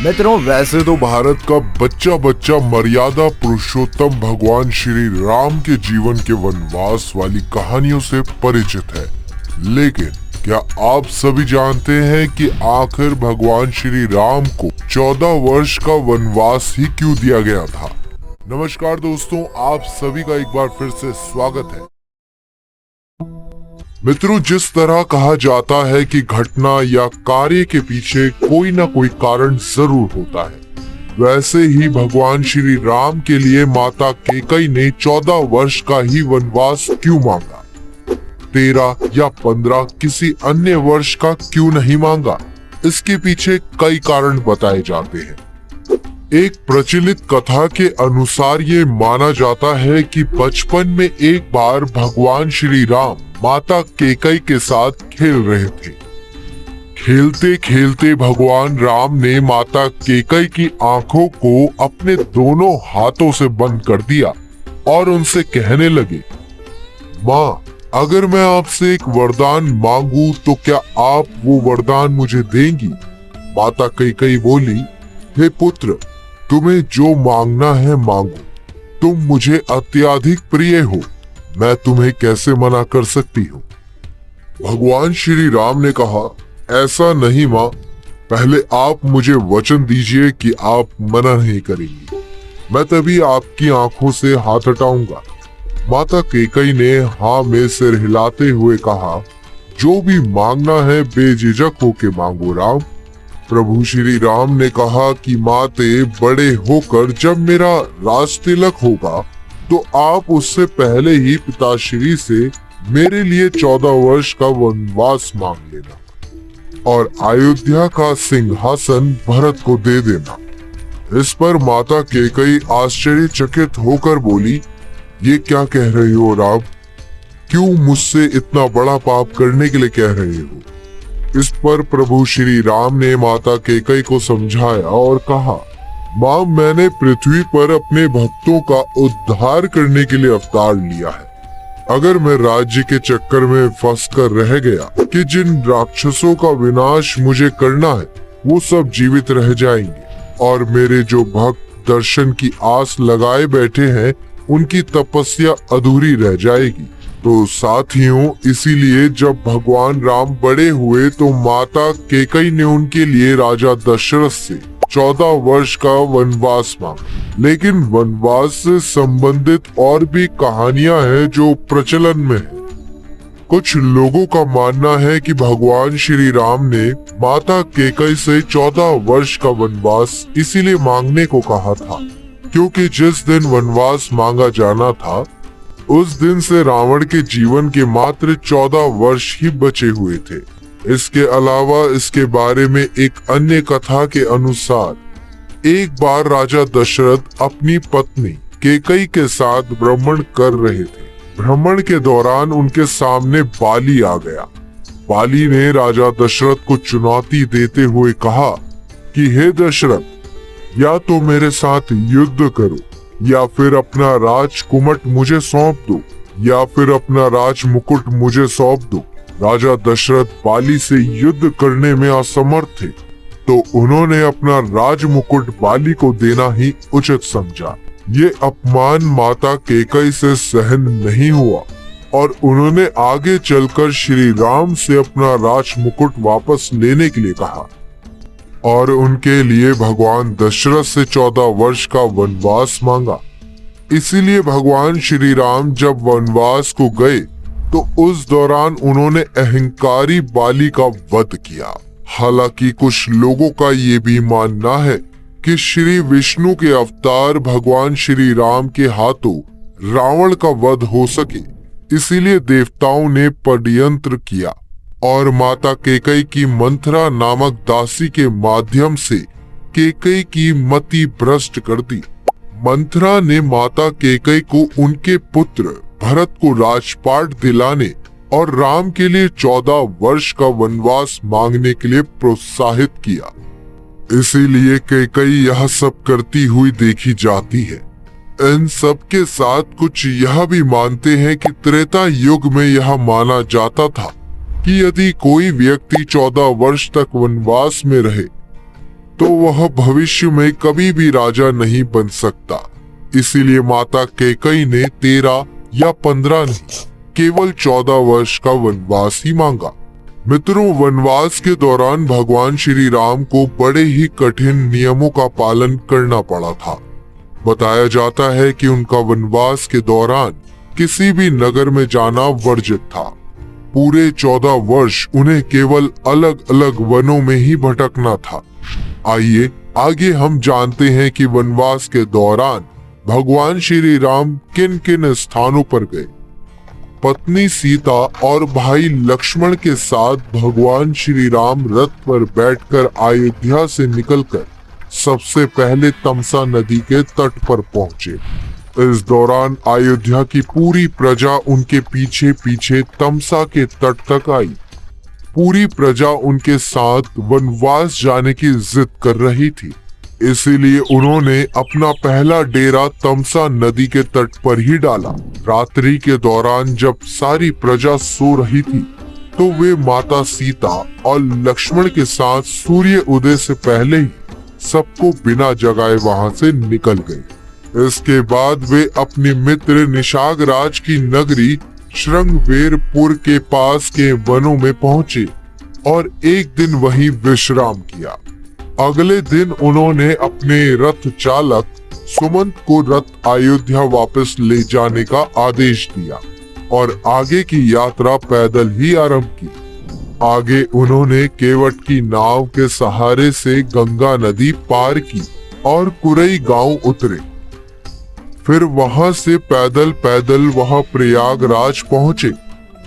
मित्रों, वैसे तो भारत का बच्चा बच्चा मर्यादा पुरुषोत्तम भगवान श्री राम के जीवन के वनवास वाली कहानियों से परिचित है, लेकिन क्या आप सभी जानते हैं कि आखिर भगवान श्री राम को 14 वर्ष का वनवास ही क्यों दिया गया था? नमस्कार दोस्तों, आप सभी का एक बार फिर से स्वागत है। मित्रों, जिस तरह कहा जाता है कि घटना या कार्य के पीछे कोई ना कोई कारण जरूर होता है, वैसे ही भगवान श्री राम के लिए माता कैकेयी ने 14 वर्ष का ही वनवास क्यों मांगा? 13 या 15 किसी अन्य वर्ष का क्यों नहीं मांगा? इसके पीछे कई कारण बताए जाते हैं। एक प्रचलित कथा के अनुसार ये माना जाता है कि बचपन में एक बार भगवान श्री राम माता कैकेयी के साथ खेल रहे थे। खेलते खेलते भगवान राम ने माता कैकेयी की आंखों को अपने दोनों हाथों से बंद कर दिया और उनसे कहने लगे, माँ, अगर मैं आपसे एक वरदान मांगू तो क्या आप वो वरदान मुझे देंगी? माता कैकेयी बोली, हे पुत्र, तुम्हें जो मांगना है मांगो, तुम मुझे अत्यधिक प्रिय हो, मैं तुम्हें कैसे मना कर सकती हूँ? भगवान श्री राम ने कहा, ऐसा नहीं माँ, पहले आप मुझे वचन दीजिए कि आप मना नहीं करेंगी, मैं तभी आपकी आंखों से हाथ हटाऊंगा। माता कैकेयी ने हाँ में सिर हिलाते हुए कहा, जो भी मांगना है बेझिझक होके मांगो राम। प्रभु श्री राम ने कहा कि माते, बड़े होकर जब मेरा राज तिलक होगा तो आप उससे पहले ही पिताश्री से मेरे लिए 14 वर्ष का वनवास मांग लेना और अयोध्या का सिंहासन भरत को दे देना। इस पर माता कैकेयी आश्चर्यचकित होकर बोली, ये क्या कह रहे हो राम? क्यों मुझसे इतना बड़ा पाप करने के लिए कह रहे हो? इस पर प्रभु श्री राम ने माता कैकेयी को समझाया और कहा, माँ, मैंने पृथ्वी पर अपने भक्तों का उद्धार करने के लिए अवतार लिया है। अगर मैं राज्य के चक्कर में फंस कर रह गया कि जिन राक्षसों का विनाश मुझे करना है वो सब जीवित रह जाएंगे और मेरे जो भक्त दर्शन की आस लगाए बैठे हैं उनकी तपस्या अधूरी रह जाएगी। तो साथियों, इसीलिए जब भगवान राम बड़े हुए तो माता कैकेयी ने उनके लिए राजा दशरथ से 14 वर्ष का वनवास मांगा। लेकिन वनवास से संबंधित और भी कहानियां हैं जो प्रचलन में है। कुछ लोगों का मानना है कि भगवान श्री राम ने माता कैकेयी से 14 वर्ष का वनवास इसीलिए मांगने को कहा था क्योंकि जिस दिन वनवास मांगा जाना था उस दिन से रावण के जीवन के मात्र 14 वर्ष ही बचे हुए थे। इसके अलावा इसके बारे में एक अन्य कथा के अनुसार एक बार राजा दशरथ अपनी पत्नी कैकेयी के साथ भ्रमण कर रहे थे। भ्रमण के दौरान उनके सामने बाली आ गया। बाली ने राजा दशरथ को चुनौती देते हुए कहा कि हे दशरथ, या तो मेरे साथ युद्ध करो या फिर अपना राजकुमट मुझे सौंप दो या फिर अपना राज मुकुट मुझे सौंप दो। राजा दशरथ बाली से युद्ध करने में असमर्थ थे, तो उन्होंने अपना राज मुकुट बाली को देना ही उचित समझा। ये अपमान माता कैकेयी से सहन नहीं हुआ और उन्होंने आगे चलकर श्री राम से अपना राज मुकुट वापस लेने के लिए कहा और उनके लिए भगवान दशरथ से 14 वर्ष का वनवास मांगा। इसीलिए भगवान श्री राम जब वनवास को गए तो उस दौरान उन्होंने अहंकारी बाली का वध किया। हालांकि कुछ लोगों का ये भी मानना है कि श्री विष्णु के अवतार भगवान श्री राम के हाथों रावण का वध हो सके, इसीलिए देवताओं ने षड्यंत्र किया और माता कैकेयी की मंथरा नामक दासी के माध्यम से कैकेयी की मति भ्रष्ट कर दी। मंथरा ने माता कैकेयी को उनके पुत्र भरत को राजपाट दिलाने और राम के लिए 14 वर्ष का वनवास मांगने के लिए प्रोत्साहित किया। इसीलिए कैकेयी यह सब करती हुई देखी जाती है। इन सब के साथ कुछ यह भी मानते हैं कि त्रेता युग में यह माना जाता था कि यदि कोई व्यक्ति 14 वर्ष तक वनवास में रहे तो वह भविष्य में कभी भी राजा नहीं बन सकता। इसीलिए माता कैकेयी ने 13 या 15 नहीं, केवल 14 वर्ष का वनवास ही मांगा। मित्रों, वनवास के दौरान भगवान श्री राम को बड़े ही कठिन नियमों का पालन करना पड़ा था। बताया जाता है कि उनका वनवास के दौरान किसी भी नगर में जाना वर्जित था। पूरे 14 वर्ष उन्हें केवल अलग अलग वनों में ही भटकना था। आइए आगे हम जानते हैं कि वनवास के दौरान भगवान श्री राम किन किन स्थानों पर गए। पत्नी सीता और भाई लक्ष्मण के साथ भगवान श्री राम रथ पर बैठकर अयोध्या से निकलकर सबसे पहले तमसा नदी के तट पर पहुंचे। इस दौरान अयोध्या की पूरी प्रजा उनके पीछे पीछे तमसा के तट तक आई। पूरी प्रजा उनके साथ वनवास जाने की जिद कर रही थी, इसीलिए उन्होंने अपना पहला डेरा तमसा नदी के तट पर ही डाला। रात्रि के दौरान जब सारी प्रजा सो रही थी तो वे माता सीता और लक्ष्मण के साथ सूर्य उदय से पहले ही सबको बिना जगाए वहां से निकल गए। इसके बाद वे अपने मित्र निषागराज की नगरी श्रृंगवेरपुर के पास के वनों में पहुंचे और एक दिन वहीं विश्राम किया। अगले दिन उन्होंने अपने रथ चालक सुमंत को रथ अयोध्या वापस ले जाने का आदेश दिया और आगे की यात्रा पैदल ही आरंभ की। आगे उन्होंने केवट की नाव के सहारे से गंगा नदी पार की और कुरई गांव उतरे। फिर वहां से पैदल पैदल वहां प्रयागराज पहुंचे।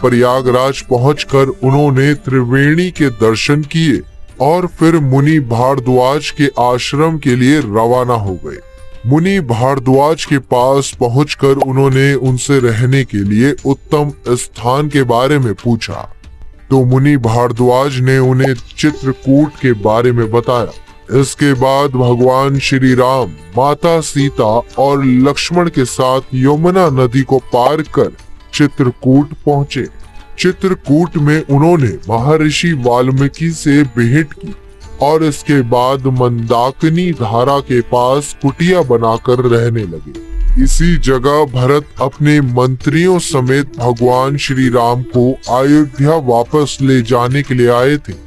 प्रयागराज पहुंचकर उन्होंने त्रिवेणी के दर्शन किए और फिर मुनि भारद्वाज के आश्रम के लिए रवाना हो गए। मुनि भारद्वाज के पास पहुंचकर उन्होंने उनसे रहने के लिए उत्तम स्थान के बारे में पूछा, तो मुनि भारद्वाज ने उन्हें चित्रकूट के बारे में बताया। इसके बाद भगवान श्री राम माता सीता और लक्ष्मण के साथ यमुना नदी को पार कर चित्रकूट पहुंचे। चित्रकूट में उन्होंने महर्षि वाल्मीकि से भेंट की और इसके बाद मंदाकिनी धारा के पास कुटिया बनाकर रहने लगे। इसी जगह भरत अपने मंत्रियों समेत भगवान श्री राम को अयोध्या वापस ले जाने के लिए आए थे,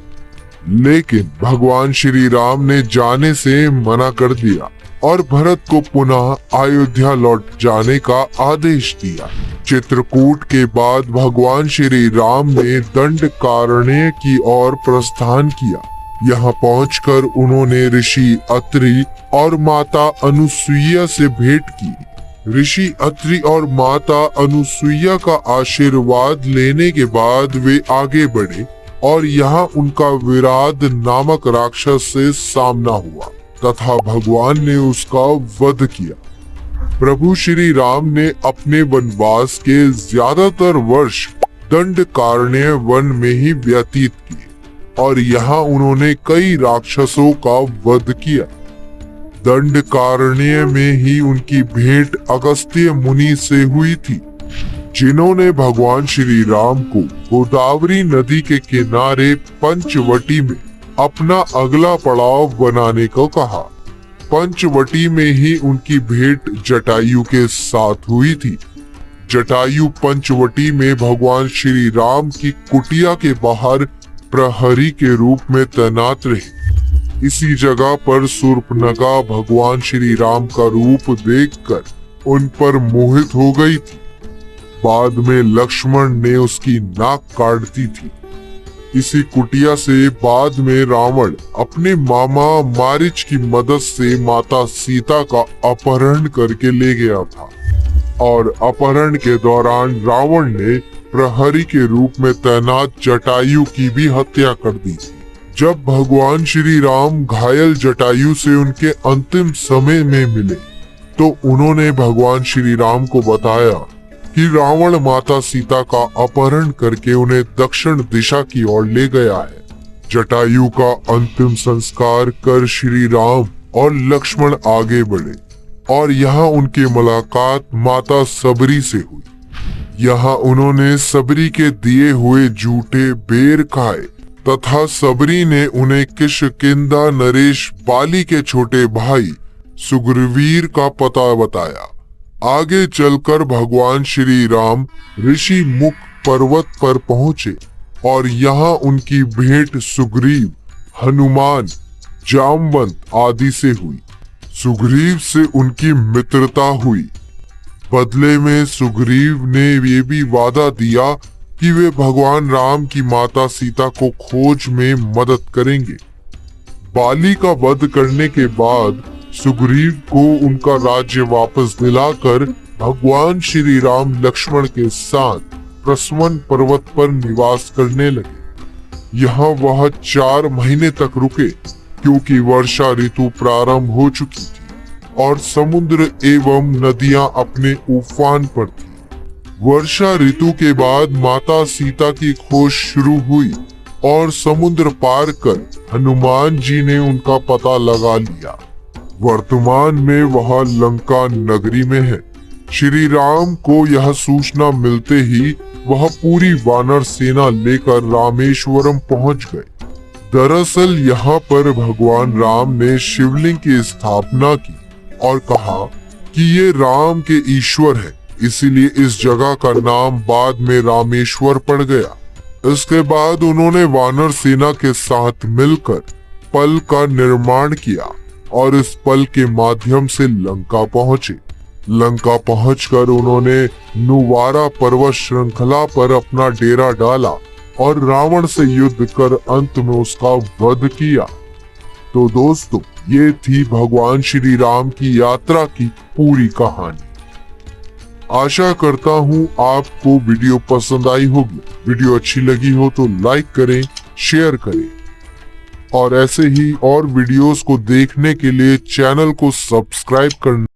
लेकिन भगवान श्री राम ने जाने से मना कर दिया और भरत को पुनः अयोध्या लौट जाने का आदेश दिया। चित्रकूट के बाद भगवान श्री राम ने दंडकारण्य की ओर प्रस्थान किया। यहाँ पहुंचकर उन्होंने ऋषि अत्रि और माता अनुसुईया से भेंट की। ऋषि अत्रि और माता अनुसुईया का आशीर्वाद लेने के बाद वे आगे बढ़े और यहाँ उनका विराध नामक राक्षस से सामना हुआ तथा भगवान ने उसका वध किया। प्रभु श्री राम ने अपने वनवास के ज्यादातर वर्ष दंडकारण्य वन में ही व्यतीत किए और यहाँ उन्होंने कई राक्षसों का वध किया। दंडकारण्य में ही उनकी भेंट अगस्त्य मुनि से हुई थी, जिन्होंने भगवान श्री राम को गोदावरी नदी के किनारे पंचवटी में अपना अगला पड़ाव बनाने को कहा। पंचवटी में ही उनकी भेंट जटायु के साथ हुई थी। जटायु पंचवटी में भगवान श्री राम की कुटिया के बाहर प्रहरी के रूप में तैनात रहे। इसी जगह पर शूर्पणखा भगवान श्री राम का रूप देखकर उन पर मोहित हो गई थी। बाद में लक्ष्मण ने उसकी नाक काट दी थी। इसी कुटिया से बाद में रावण अपने मामा मारीच की मदद से माता सीता का अपहरण करके ले गया था और अपहरण के दौरान रावण ने प्रहरी के रूप में तैनात जटायु की भी हत्या कर दी थी। जब भगवान श्री राम घायल जटायु से उनके अंतिम समय में मिले तो उन्होंने भगवान श्री राम को बताया कि रावण माता सीता का अपहरण करके उन्हें दक्षिण दिशा की ओर ले गया है। जटायु का अंतिम संस्कार कर श्री राम और लक्ष्मण आगे बढ़े और यहाँ उनकी मुलाकात माता सबरी से हुई। यहाँ उन्होंने सबरी के दिए हुए जूठे बेर खाए तथा सबरी ने उन्हें किष्किंधा नरेश बाली के छोटे भाई सुग्रीवीर का पता बताया। आगे चलकर भगवान श्री राम ऋषि मुख पर्वत पर पहुंचे और यहाँ उनकी भेंट सुग्रीव, हनुमान, जामवंत आदि से हुई। सुग्रीव से उनकी मित्रता हुई। बदले में सुग्रीव ने ये भी वादा दिया कि वे भगवान राम की माता सीता को खोज में मदद करेंगे। बाली का वध करने के बाद सुग्रीव को उनका राज्य वापस दिलाकर भगवान श्री राम लक्ष्मण के साथ प्रस्वन पर्वत पर निवास करने लगे। यहाँ वह 4 महीने तक रुके क्योंकि वर्षा ऋतु प्रारंभ हो चुकी थी और समुद्र एवं नदियां अपने उफान पर थी। वर्षा ऋतु के बाद माता सीता की खोज शुरू हुई और समुद्र पार कर हनुमान जी ने उनका पता लगा लिया। वर्तमान में वह लंका नगरी में है। श्री राम को यह सूचना मिलते ही वह पूरी वानर सेना लेकर रामेश्वरम पहुंच गए। दरअसल यहाँ पर भगवान राम ने शिवलिंग की स्थापना की और कहा कि ये राम के ईश्वर है, इसीलिए इस जगह का नाम बाद में रामेश्वर पड़ गया। इसके बाद उन्होंने वानर सेना के साथ मिलकर पल का निर्माण किया और इस पल के माध्यम से लंका पहुंचे। लंका पहुंचकर उन्होंने नुवारा पर्वत श्रृंखला पर अपना डेरा डाला और रावण से युद्ध कर अंत में उसका वध किया। तो दोस्तों, ये थी भगवान श्री राम की यात्रा की पूरी कहानी। आशा करता हूँ आपको वीडियो पसंद आई होगी। वीडियो अच्छी लगी हो तो लाइक करें, शेयर करें और ऐसे ही और वीडियोस को देखने के लिए चैनल को सब्सक्राइब करना